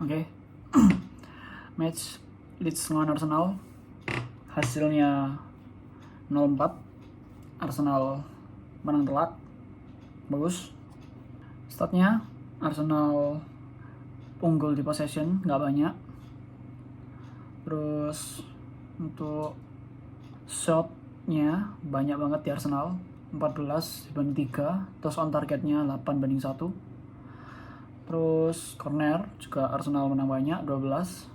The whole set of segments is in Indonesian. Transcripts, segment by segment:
Oke. Match Leeds lawan Arsenal, hasilnya 0-4. Arsenal menang telak, bagus. Statnya Arsenal unggul di possession, nggak banyak. Terus untuk shotnya banyak banget di Arsenal, 14 dibanding 3. Terus on targetnya 8-1. Terus corner juga Arsenal menang banyak, 12.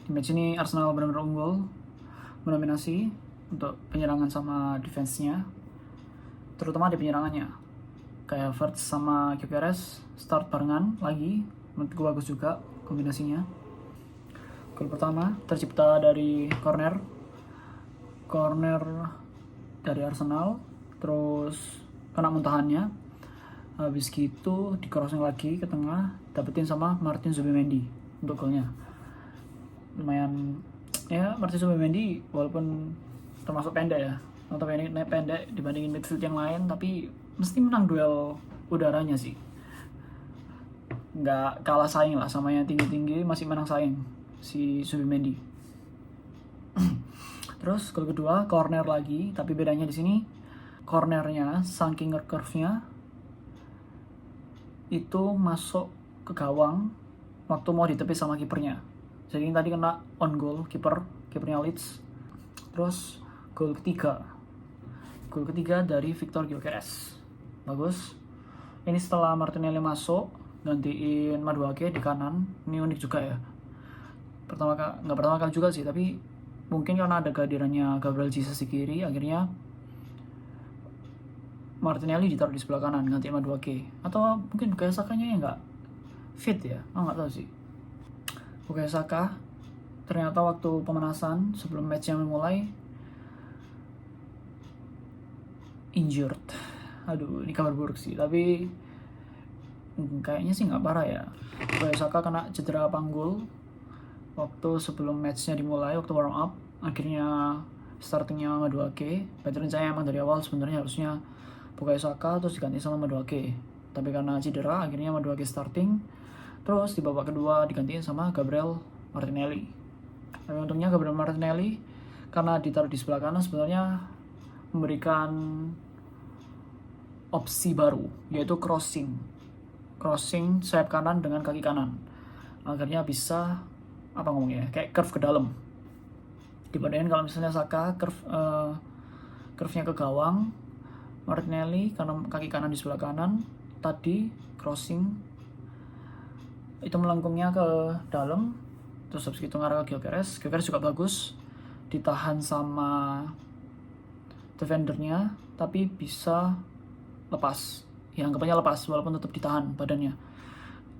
Di match ini Arsenal benar-benar unggul, mendominasi untuk penyerangan sama defense-nya, terutama di penyerangannya. Kayak Havertz sama Gyökeres start barengan lagi, menurutku bagus juga kombinasinya. Gol pertama tercipta dari corner dari Arsenal, terus kena muntahannya. Habis gitu di crossing lagi ke tengah, dapetin sama Martin Zubimendi untuk golnya. Lumayan ya, Martin Zubimendi walaupun termasuk pendek ya, notabene pendek dibandingin midfield yang lain, tapi mesti menang duel udaranya sih. Nggak kalah saing lah sama yang tinggi-tinggi, masih menang saing si Zubimendi. Terus gol kedua corner lagi, tapi bedanya di sini cornernya saking curve-nya itu masuk ke gawang waktu mau ditepis sama kipernya. Jadi tadi kena on goal kipernya Leeds. Terus gol ketiga dari Victor Gyökeres, bagus. Ini setelah Martinelli masuk gantiin Madueke di kanan. Ini unik juga ya, nggak pertama kali juga sih, tapi mungkin karena ada kehadirannya Gabriel Jesus di kiri, akhirnya Martinelli ditaruh di sebelah kanan ganti Madueke. Atau mungkin Bukayo Sakanya yang nggak fit ya, nggak tahu sih. Bukayo Saka ternyata waktu pemanasan sebelum matchnya memulai injured. Aduh, ini kabar buruk sih, tapi kayaknya sih nggak parah ya. Bukayo Saka kena cedera panggul waktu sebelum matchnya dimulai, waktu warm up. Akhirnya startingnya Madueke. Padahal rencana emang dari awal sebenarnya harusnya Bukayo Saka terus diganti sama Madueke, tapi karena cedera akhirnya Madueke starting. Terus di babak kedua digantiin sama Gabriel Martinelli. Tapi untungnya Gabriel Martinelli karena ditaruh di sebelah kanan sebenarnya memberikan opsi baru, yaitu crossing sayap kanan dengan kaki kanan. Akhirnya bisa kayak curve ke dalam. Dibandingin kalau misalnya Saka curve-nya ke gawang, Martinelli karena kaki kanan di sebelah kanan tadi crossing itu melengkungnya ke dalam, terus habis itu ngarah ke Gyökeres juga bagus, ditahan sama defendernya tapi bisa lepas ya, anggapannya lepas walaupun tetap ditahan badannya,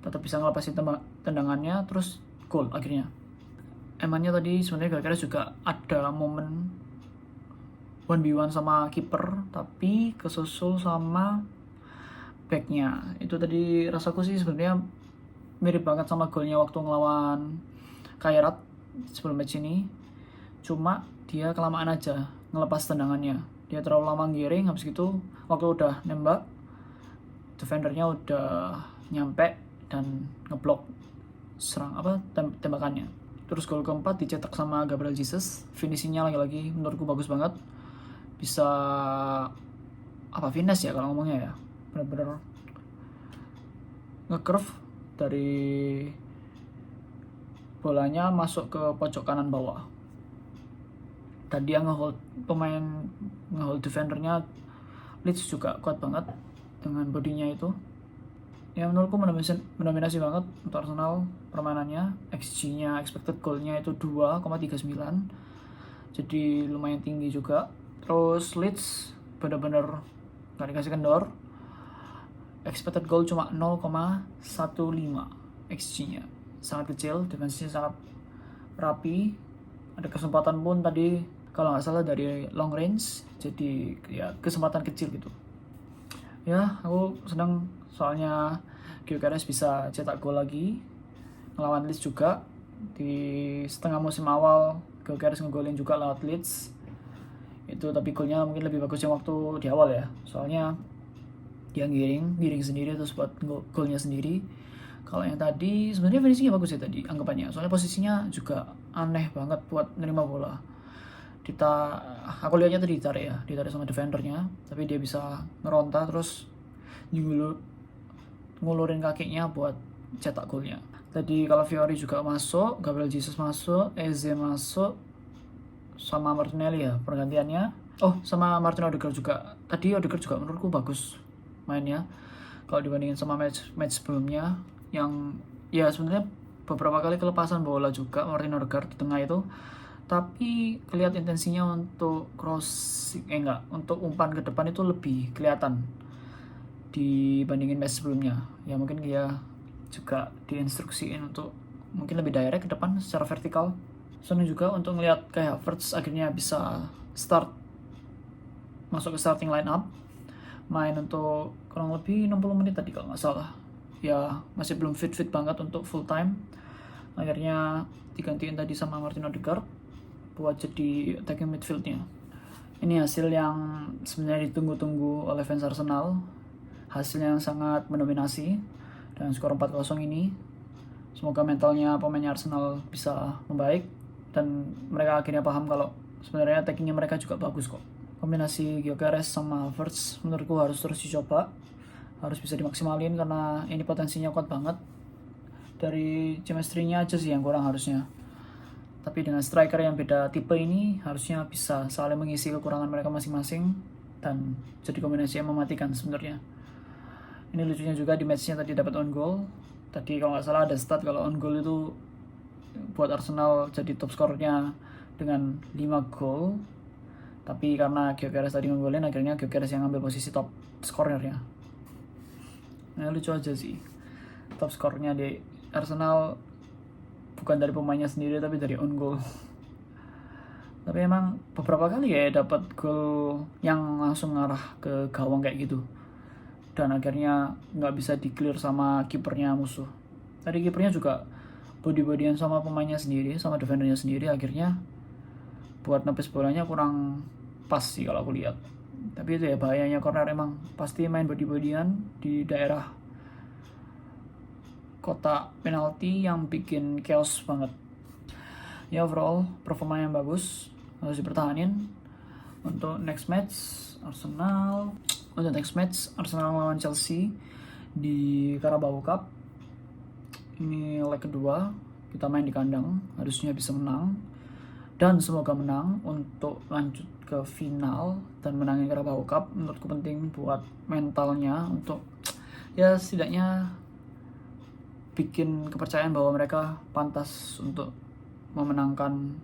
tetap bisa ngelepasin tendangannya, terus gol akhirnya. Emangnya tadi sebenarnya Gyökeres juga ada momen 1v1 sama kiper tapi kesusul sama backnya. Itu tadi rasaku sih sebenarnya mirip banget sama golnya waktu ngelawan Kairat sebelum match ini, cuma dia kelamaan aja ngelepas tendangannya. Dia terlalu lama giring, habis gitu waktu udah nembak defendernya udah nyampe dan ngeblok tembakannya. Terus gol keempat dicetak sama Gabriel Jesus. Finishingnya lagi-lagi menurutku bagus banget. Bisa finesse ya kalau ngomongnya ya, benar-benar nge-curve dari bolanya masuk ke pojok kanan bawah. Tadi yang ngehold defendernya Leeds juga kuat banget dengan bodinya itu. Ya menurutku mendominasi banget untuk Arsenal permainannya. XG-nya, expected goal-nya itu 2,39, jadi lumayan tinggi juga. Terus Leeds benar-benar gak dikasih kendor. Expected goal cuma 0,15 XG-nya, sangat kecil. Defensinya sangat rapi. Ada kesempatan pun tadi kalau nggak salah dari long range, jadi ya kesempatan kecil gitu. Ya aku senang soalnya Gyökeres bisa cetak gol lagi ngelawan Leeds juga. Di setengah musim awal Gyökeres ngegolin juga lewat Leeds itu, tapi golnya mungkin lebih bagus yang waktu di awal ya, soalnya dia giring sendiri terus buat golnya sendiri. Kalau yang tadi sebenarnya finishingnya bagus ya tadi anggapannya, soalnya posisinya juga aneh banget buat nerima bola. Aku lihatnya tadi ditarik sama defendernya, tapi dia bisa ngeronta terus ngulurin kakinya buat cetak golnya. Tadi kalau Fiori juga masuk, Gabriel Jesus masuk, Eze masuk, sama Martinelli ya pergantiannya. Oh, sama Martin Odegaard juga. Tadi Odegaard juga menurutku bagus mainnya kalau dibandingin sama match sebelumnya yang ya sebenarnya beberapa kali kelepasan bola juga Martin Odegaard di tengah itu, tapi kelihatan intensinya untuk untuk umpan ke depan itu lebih kelihatan dibandingin match sebelumnya. Ya mungkin dia juga diinstruksiin untuk mungkin lebih direct ke depan secara vertikal. Senang juga untuk ngelihat kayak Havertz akhirnya bisa masuk ke starting line up, main untuk kurang lebih 60 menit tadi kalau nggak salah. Ya masih belum fit banget untuk full time. Akhirnya digantiin tadi sama Martin Odegaard buat jadi attacking midfieldnya. Ini hasil yang sebenarnya ditunggu-tunggu oleh fans Arsenal. Hasilnya yang sangat mendominasi dan skor 4-0 ini. Semoga mentalnya pemain Arsenal bisa membaik dan mereka akhirnya paham kalau sebenarnya attackingnya mereka juga bagus kok. Kombinasi Gyökeres sama Havertz menurutku harus terus dicoba, harus bisa dimaksimalin karena ini potensinya kuat banget. Dari chemistry-nya aja sih yang kurang harusnya. Tapi dengan striker yang beda tipe ini harusnya bisa saling mengisi kekurangan mereka masing-masing dan jadi kombinasi yang mematikan sebenarnya. Ini lucunya juga di matchnya tadi dapat on goal. Tadi kalau nggak salah ada stat kalau on goal itu buat Arsenal jadi top skornya dengan 5 gol. Tapi karena Gyökeres tadi ngegolin, akhirnya Gyökeres yang ambil posisi top skornya. Nah lucu aja sih. Top skornya di Arsenal bukan dari pemainnya sendiri tapi dari on goal. Tapi emang beberapa kali ya dapat gol yang langsung ngarah ke gawang kayak gitu. Dan akhirnya nggak bisa di-clear sama kipernya musuh. Tadi kipernya juga body-bodyan sama pemainnya sendiri, sama defendernya sendiri, akhirnya buat nepis bolanya kurang pas sih kalau aku lihat. Tapi itu ya bahayanya corner, emang pasti main body-bodyan di daerah kotak penalti yang bikin chaos banget. Ya overall performa yang bagus, harus dipertahanin. Untuk next match Arsenal lawan Chelsea di Carabao Cup. Ini leg kedua, kita main di kandang, harusnya bisa menang dan semoga menang untuk lanjut ke final dan menangin Carabao Cup. Menurutku penting buat mentalnya untuk ya setidaknya bikin kepercayaan bahwa mereka pantas untuk memenangkan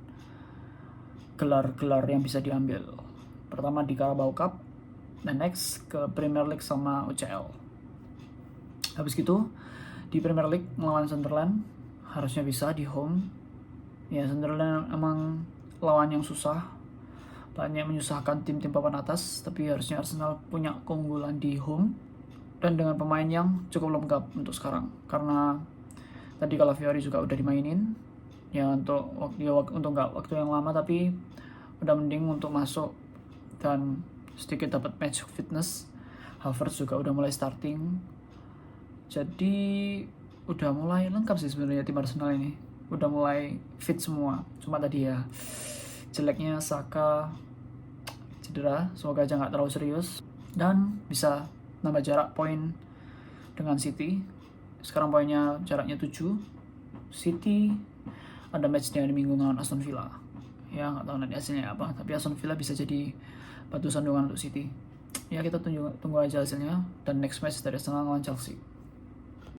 gelar-gelar yang bisa diambil. Pertama di Carabao Cup, dan next ke Premier League sama UCL. Habis gitu di Premier League melawan Sunderland, harusnya bisa di home. Ya Sunderland emang lawan yang susah, banyak menyusahkan tim-tim papan atas, tapi harusnya Arsenal punya keunggulan di home dan dengan pemain yang cukup lengkap untuk sekarang. Karena tadi kalau Fiori juga udah dimainin, ya untuk nggak waktu yang lama, tapi udah mending untuk masuk dan sedikit dapat match fitness. Havertz juga udah mulai starting, jadi udah mulai lengkap sih sebenarnya tim Arsenal ini, udah mulai fit semua. Cuma tadi ya jeleknya Saka cedera, semoga aja nggak terlalu serius dan bisa nambah jarak poin dengan City. Sekarang poinnya jaraknya 7. City ada match di minggu lawan Aston Villa. Ya nggak tahu nanti hasilnya apa, tapi Aston Villa bisa jadi batu sandungan untuk City. Ya kita tunggu aja hasilnya. Dan next match dari Arsenal lawan Chelsea.